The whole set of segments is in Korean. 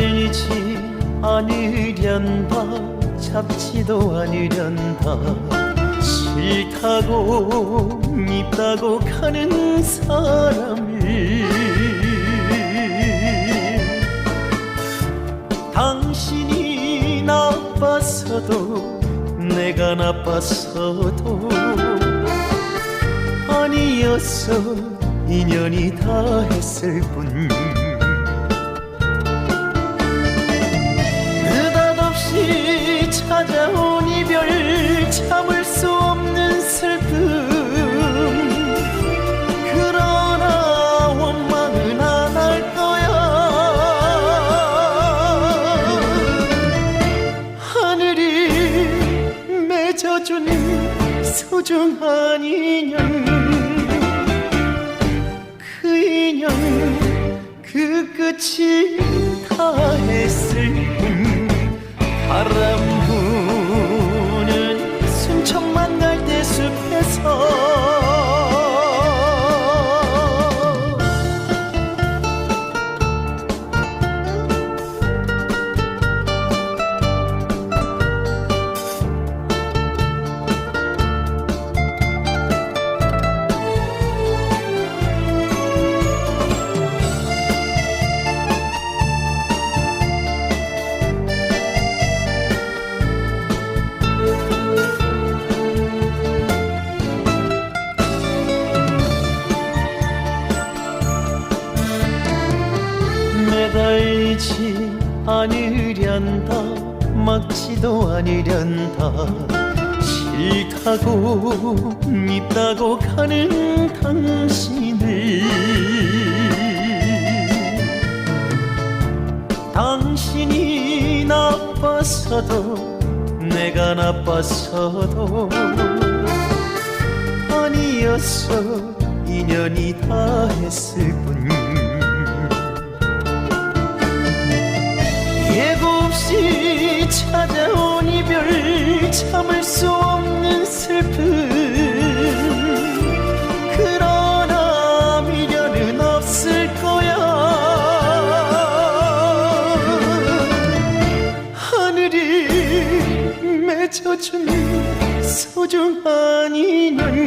매달리지 않으련다 잡지도 않으련다 싫다고 밉다고 가는 사람을 당신이 나빴어도 내가 나빴어도 아니었어 인연이 다 했을 뿐 느닷없이 찾아온 이별 참을 수 없는 슬픔 그러나 원망은 안 할 거야 하늘이 맺어준 소중한 인연 그 인연 그 끝이 다 했을 뿐 바람 부는 순천만 갈대숲에서 매달리지 않으련다 막지도 않으련다 싫다고 밉다고 가는 당신을 당신이 나빴어도 내가 나빴어도 아니었어 인연이 다 했을 뿐 예고 없이 찾아온 이별 참을 수 없는 슬픔 그러나 미련은 없을 거야 하늘이 맺어준 소중한 인연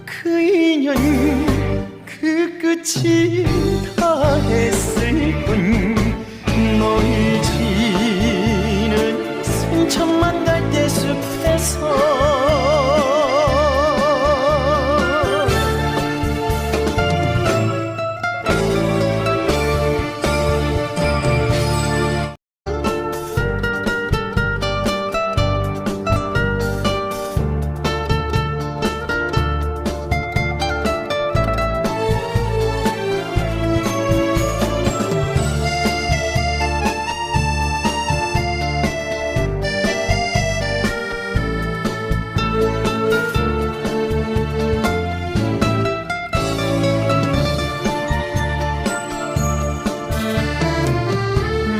그 인연 그 끝이 다 했을 뿐 놀지는 순천만 갈대숲에서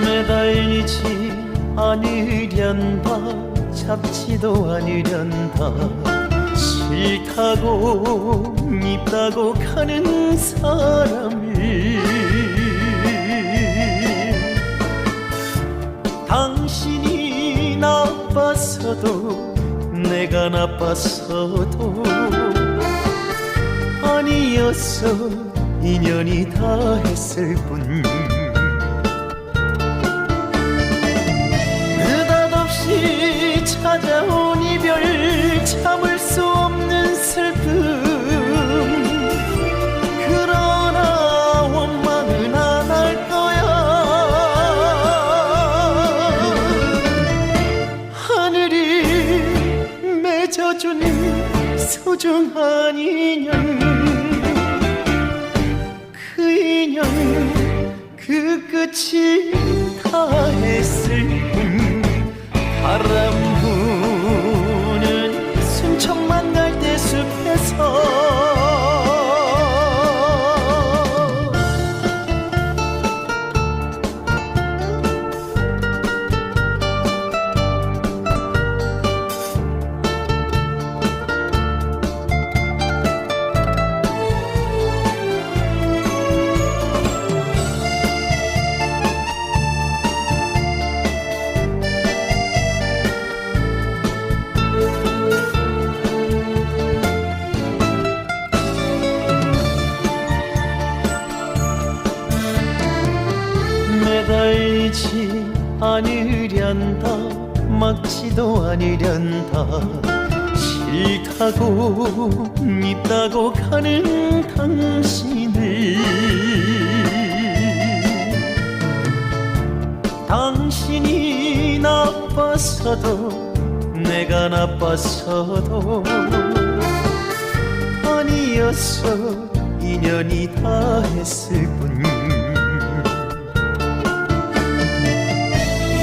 매달리지 않으련다 잡지도 않으련다 싫다고 밉다고 가는 사람을 당신이 나빴어도 내가 나빴어도 아니었어 인연이 다 했을 뿐 느닷없이 찾아온 이별 참을 수 없는 슬픔 그러나 원망은 안 할 거야 하늘이 맺어준 소중한 인연 그 인연 그 끝이 다 했을 뿐 바람 부는 순천만 갈대숲에서 매달리지 않으련다 막지도 않으련다 싫다고 밉다고 가는 당신을 당신이 나빴어도 내가 나빴어도 아니었어 인연이 다 했을 뿐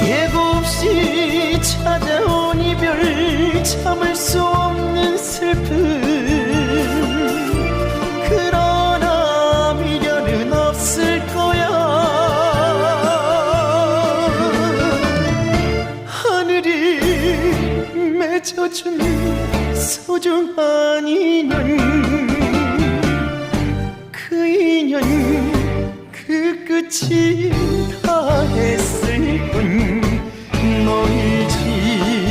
예고 없이 찾아온 이별 참을 수 없는 슬픔 그러나 미련은 없을 거야 하늘이 맺어준 소중한 인연 그 인연 그 끝이 다 했을 뿐 멀지는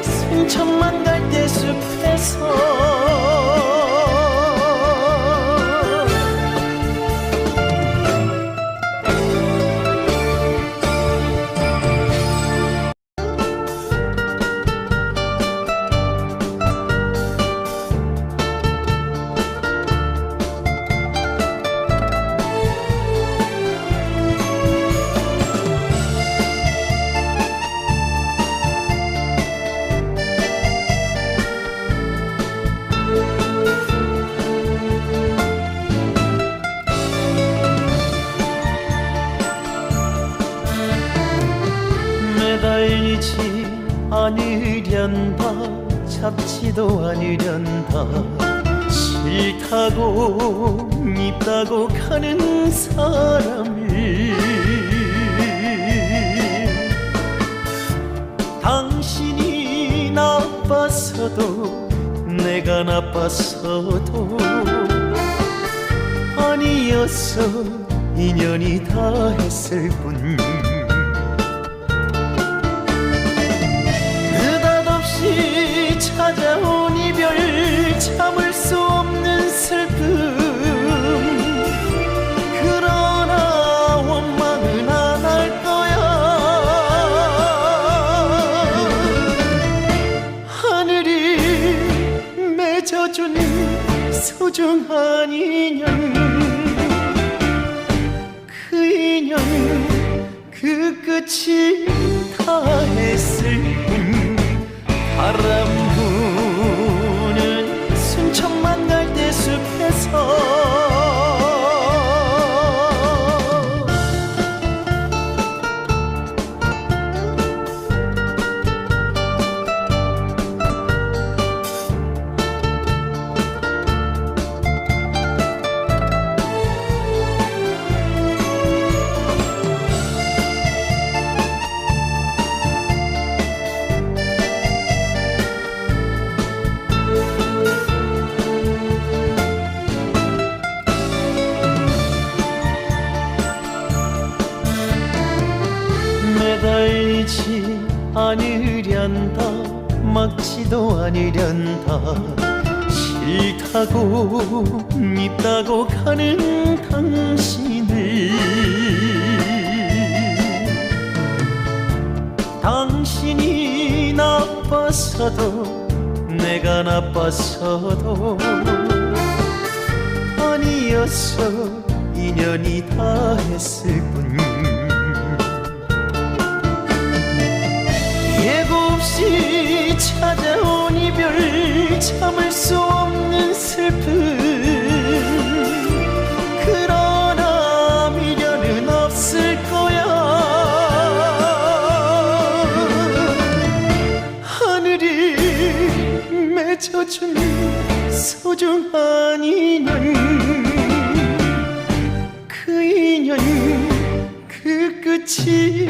승천만 갈대숲에서 매달리지 않으련다 잡지도 않으련다 싫다고 밉다고 가는 사람을 당신이 나빴어도 내가 나빴어도 아니었어 인연이 다 했을 뿐 느닷없이 찾아온 이별 참을 수 없는 슬픔 그러나 원망은 안 할 거야 하늘이 맺어준 소중한 인연 그 인연 그 끝이 다 했을 뿐 바람 부는 순천만 갈대숲에서 매달리지 않으련다 막지도 않으련다 싫다고 밉다고 가는 당신을 당신이 나빴어도 내가 나빴어도 아니었어 인연이 다 했을 뿐 예고 없이 찾아온 이별 참을 수 없는 슬픔 그러나 미련은 없을 거야 하늘이 맺어준 소중한 인연 그 인연 그 끝이